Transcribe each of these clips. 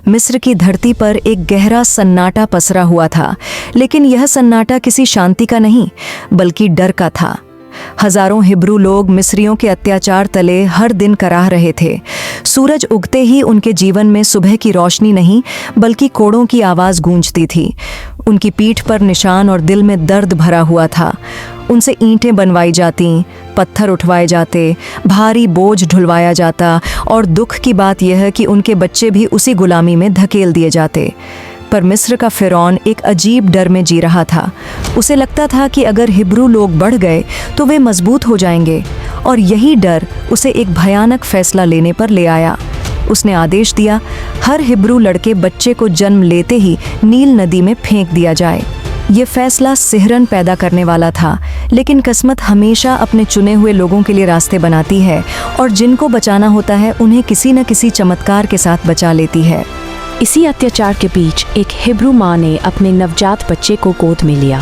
मिस्र की धरती पर एक गहरा सन्नाटा पसरा हुआ था, लेकिन यह सन्नाटा किसी शांति का नहीं, बल्कि डर का था। हजारों हिब्रू लोग मिस्रियों के अत्याचार तले हर दिन कराह रहे थे। सूरज उगते ही उनके जीवन में सुबह की रोशनी नहीं, बल्कि कोड़ों की आवाज गूंजती थी। उनकी पीठ पर निशान और दिल में दर्द भरा हुआ था। उनसे ईंटें बनवाई जाती, पत्थर उठवाए जाते, भारी बोझ ढुलवाया जाता, और दुख की बात यह है कि उनके बच्चे भी उसी गुलामी में धकेल दिए जाते। पर मिस्र का फ़िरौन एक अजीब डर में जी रहा था। उसे लगता था कि अगर हिब्रू लोग बढ़ गए तो वे मजबूत हो जाएंगे, और यही डर उसे एक भयानक फैसला लेने पर ले आया। उसने आदेश दिया, हर हिब्रू लड़के बच्चे को जन्म लेते ही नील नदी में फेंक दिया जाए। ये फैसला सिहरन पैदा करने वाला था, लेकिन किस्मत हमेशा अपने चुने हुए लोगों के लिए रास्ते बनाती है, और जिनको बचाना होता है उन्हें किसी न किसी चमत्कार के साथ बचा लेती है। इसी अत्याचार के बीच एक हिब्रू माँ ने अपने नवजात बच्चे को गोद में लिया।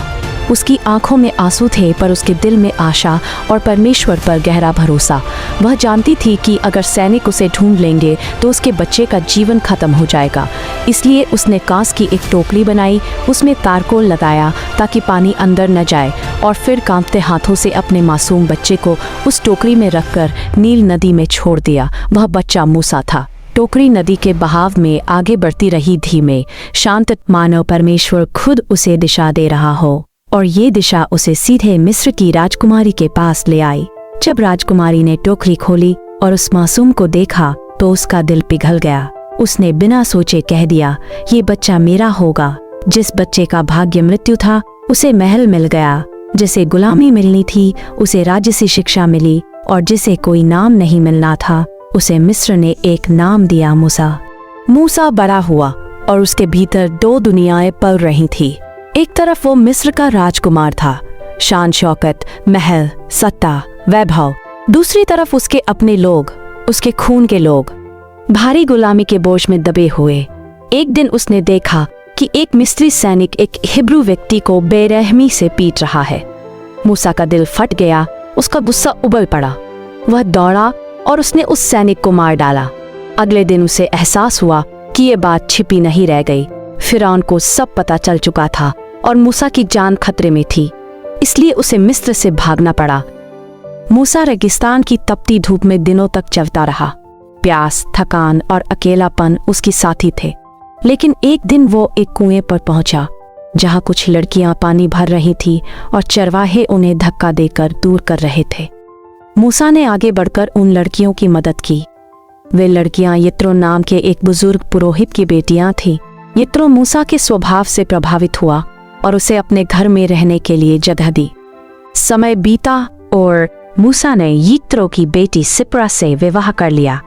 उसकी आंखों में आंसू थे, पर उसके दिल में आशा और परमेश्वर पर गहरा भरोसा। वह जानती थी कि अगर सैनिक उसे ढूंढ लेंगे तो उसके बच्चे का जीवन खत्म हो जाएगा। इसलिए उसने कांस की एक टोकरी बनाई, उसमें तारकोल लगाया ताकि पानी अंदर न जाए, और फिर कांपते हाथों से अपने मासूम बच्चे को उस टोकरी में रखकर नील नदी में छोड़ दिया। वह बच्चा मूसा था। टोकरी नदी के बहाव में आगे बढ़ती रही, धीमे शांत, मानो परमेश्वर खुद उसे दिशा दे रहा हो, और ये दिशा उसे सीधे मिस्र की राजकुमारी के पास ले आई। जब राजकुमारी ने टोकरी खोली और उस मासूम को देखा तो उसका दिल पिघल गया। उसने बिना सोचे कह दिया, ये बच्चा मेरा होगा। जिस बच्चे का भाग्य मृत्यु था उसे महल मिल गया, जिसे गुलामी मिलनी थी उसे राजसी शिक्षा मिली, और जिसे कोई नाम नहीं मिलना था उसे मिस्र ने एक नाम दिया, मूसा। मूसा बड़ा हुआ और उसके भीतर दो दुनियाएं पल रही थी। एक तरफ वो मिस्र का राजकुमार था, शान शौकत, महल, सत्ता, वैभव। दूसरी तरफ उसके अपने लोग, उसके खून के लोग, भारी गुलामी के बोझ में दबे हुए। एक दिन उसने देखा कि एक मिस्री सैनिक एक हिब्रू व्यक्ति को बेरहमी से पीट रहा है। मूसा का दिल फट गया, उसका गुस्सा उबल पड़ा। वह दौड़ा और उसने उस सैनिक को मार डाला। अगले दिन उसे एहसास हुआ कि ये बात छिपी नहीं रह गई। फ़िरौन को सब पता चल चुका था और मूसा की जान खतरे में थी, इसलिए उसे मिस्र से भागना पड़ा। मूसा रेगिस्तान की तपती धूप में दिनों तक चलता रहा। प्यास, थकान और अकेलापन उसकी साथी थे। लेकिन एक दिन वो एक कुएं पर पहुंचा, जहां कुछ लड़कियां पानी भर रही थी और चरवाहे उन्हें धक्का देकर दूर कर रहे थे। मूसा ने आगे बढ़कर उन लड़कियों की मदद की। वे लड़कियां यित्रो नाम के एक बुजुर्ग पुरोहित की बेटियां थीं। यित्रो मूसा के स्वभाव से प्रभावित हुआ और उसे अपने घर में रहने के लिए जगह दी। समय बीता और मूसा ने यित्रो की बेटी सिप्रा से विवाह कर लिया।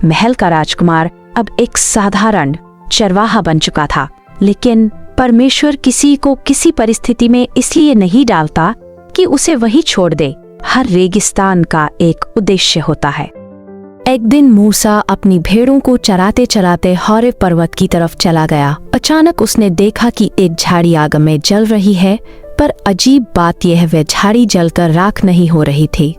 महल का राजकुमार अब एक साधारण चरवाहा बन चुका था, लेकिन परमेश्वर किसी को किसी परिस्थिति में इसलिए नहीं डालता कि उसे वही छोड़ दे। हर रेगिस्तान का एक उद्देश्य होता है। एक दिन मूसा अपनी भेड़ों को चराते चराते हौरेब पर्वत की तरफ चला गया। अचानक उसने देखा कि एक झाड़ी आग में जल रही है, पर अजीब बात यह, वह झाड़ी जलकर राख नहीं हो रही थी।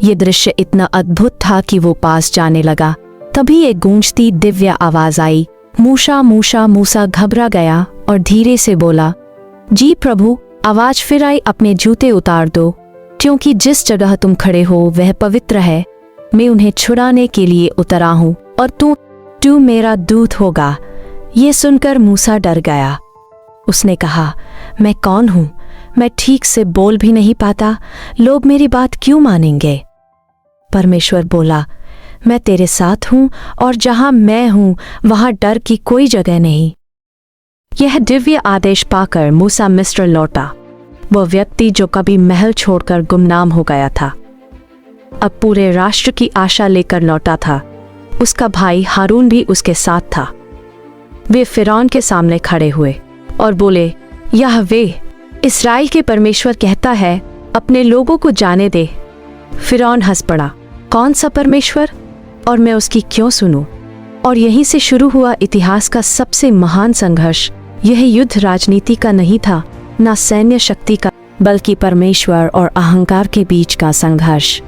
ये दृश्य इतना अद्भुत था कि वो पास जाने लगा। तभी एक गूंजती दिव्य आवाज आई, मूसा मूसा। मूसा घबरा गया और धीरे से बोला, जी प्रभु। आवाज फिर आई, अपने जूते उतार दो, क्योंकि जिस जगह तुम खड़े हो वह पवित्र है। मैं उन्हें छुड़ाने के लिए उतरा हूँ, और तू मेरा दूत होगा। ये सुनकर मूसा डर गया। उसने कहा, मैं कौन हूँ? मैं ठीक से बोल भी नहीं पाता। लोग मेरी बात क्यों मानेंगे? परमेश्वर बोला, मैं तेरे साथ हूँ, और जहाँ मैं हूँ वहाँ डर की कोई जगह नहीं। यह दिव्य आदेश पाकर मूसा मिस्र लौटा। वह व्यक्ति जो कभी महल छोड़कर गुमनाम हो गया था, अब पूरे राष्ट्र की आशा लेकर लौटा था। उसका भाई हारून भी उसके साथ था। वे फ़िरौन के सामने खड़े हुए और बोले, यह वे इस्राएल के परमेश्वर कहता है, अपने लोगों को जाने दे। फ़िरौन हंस पड़ा, कौन सा परमेश्वर, और मैं उसकी क्यों सुनूं? और यहीं से शुरू हुआ इतिहास का सबसे महान संघर्ष। यह युद्ध राजनीति का नहीं था, न सैन्य शक्ति का, बल्कि परमेश्वर और अहंकार के बीच का संघर्ष।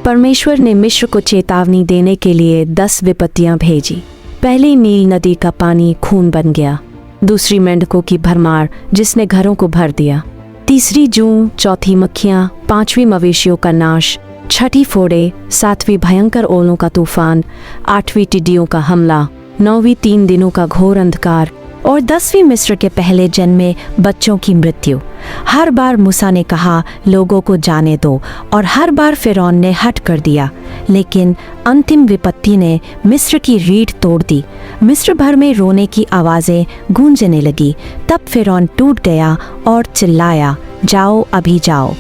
परमेश्वर ने मिस्र को चेतावनी देने के लिए 10 विपत्तियां भेजी। पहली नील नदी का पानी खून बन गया, दूसरी मेंढकों की भरमार जिसने घरों को भर दिया, तीसरी जूं, चौथी मक्खियां, पांचवी मवेशियों का नाश, छठी फोड़े, सातवीं भयंकर ओलों का तूफान, आठवीं टिड्डियों का हमला, नौवीं 3 दिनों का घोर अंधकार और 10वीं मिस्र के पहले जन्मे बच्चों की मृत्यु। हर बार मूसा ने कहा लोगों को जाने दो और हर बार फिरौन ने हट कर दिया, लेकिन अंतिम विपत्ति ने मिस्र की रीढ़ तोड़ दी। मिस्र भर में रोने की आवाज़ें गूंजने लगी। तब फिरौन टूट गया और चिल्लाया, जाओ अभी जाओ।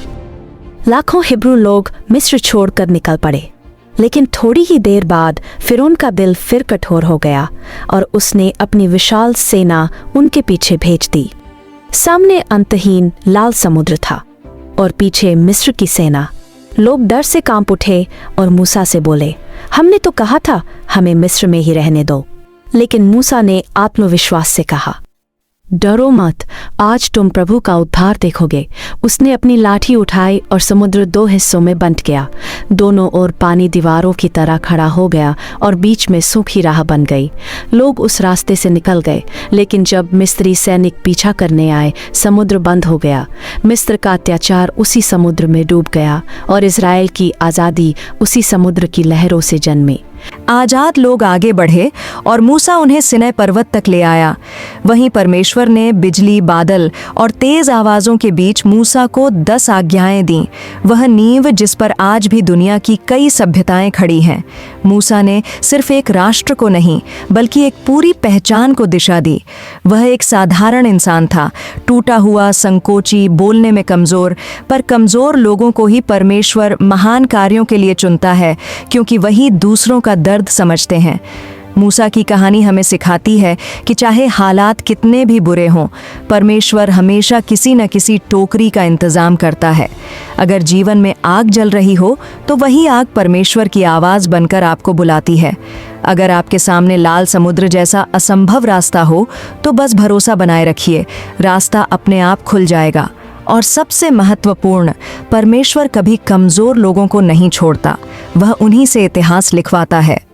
लाखों हिब्रू लोग मिस्र छोड़कर निकल पड़े, लेकिन थोड़ी ही देर बाद फिरौन का दिल फिर कठोर हो गया और उसने अपनी विशाल सेना उनके पीछे भेज दी। सामने अंतहीन लाल समुद्र था और पीछे मिस्र की सेना। लोग डर से कांप उठे और मूसा से बोले, हमने तो कहा था हमें मिस्र में ही रहने दो। लेकिन मूसा ने आत्मविश्वास से कहा, डरो मत, आज तुम प्रभु का उद्धार देखोगे। उसने अपनी लाठी उठाई और समुद्र 2 हिस्सों में बंट गया। दोनों ओर पानी दीवारों की तरह खड़ा हो गया और बीच में सूखी राह बन गई। लोग उस रास्ते से निकल गए, लेकिन जब मिस्री सैनिक पीछा करने आए, समुद्र बंद हो गया। मिस्र का अत्याचार उसी समुद्र में डूब गया और इज़राइल की आज़ादी उसी समुद्र की लहरों से जन्मी। आजाद लोग आगे बढ़े और मूसा उन्हें सिनै पर्वत तक ले आया। वहीं परमेश्वर ने बिजली, बादल और तेज आवाज़ों के बीच मूसा को 10 आज्ञाएं दीं। वह नींव जिस पर आज भी दुनिया की कई सभ्यताएं खड़ी हैं। मूसा ने सिर्फ एक राष्ट्र को नहीं, बल्कि एक पूरी पहचान को दिशा दी। वह एक साधारण इंसान था, टूटा हुआ, संकोची, बोलने में कमज़ोर, पर कमज़ोर लोगों को ही परमेश्वर महान कार्यों के लिए चुनता है, क्योंकि वही दूसरों का दर्द समझते हैं। मूसा की कहानी हमें सिखाती है कि चाहे हालात कितने भी बुरे हों, परमेश्वर हमेशा किसी न किसी टोकरी का इंतज़ाम करता है। अगर जीवन में आग जल रही हो, तो वही आग परमेश्वर की आवाज़ बनकर आपको बुलाती है। अगर आपके सामने लाल समुद्र जैसा असंभव रास्ता हो, तो बस भरोसा बनाए रखिए, रास्ता अपने आप खुल जाएगा। और सबसे महत्वपूर्ण, परमेश्वर कभी कमज़ोर लोगों को नहीं छोड़ता, वह उन्हीं से इतिहास लिखवाता है।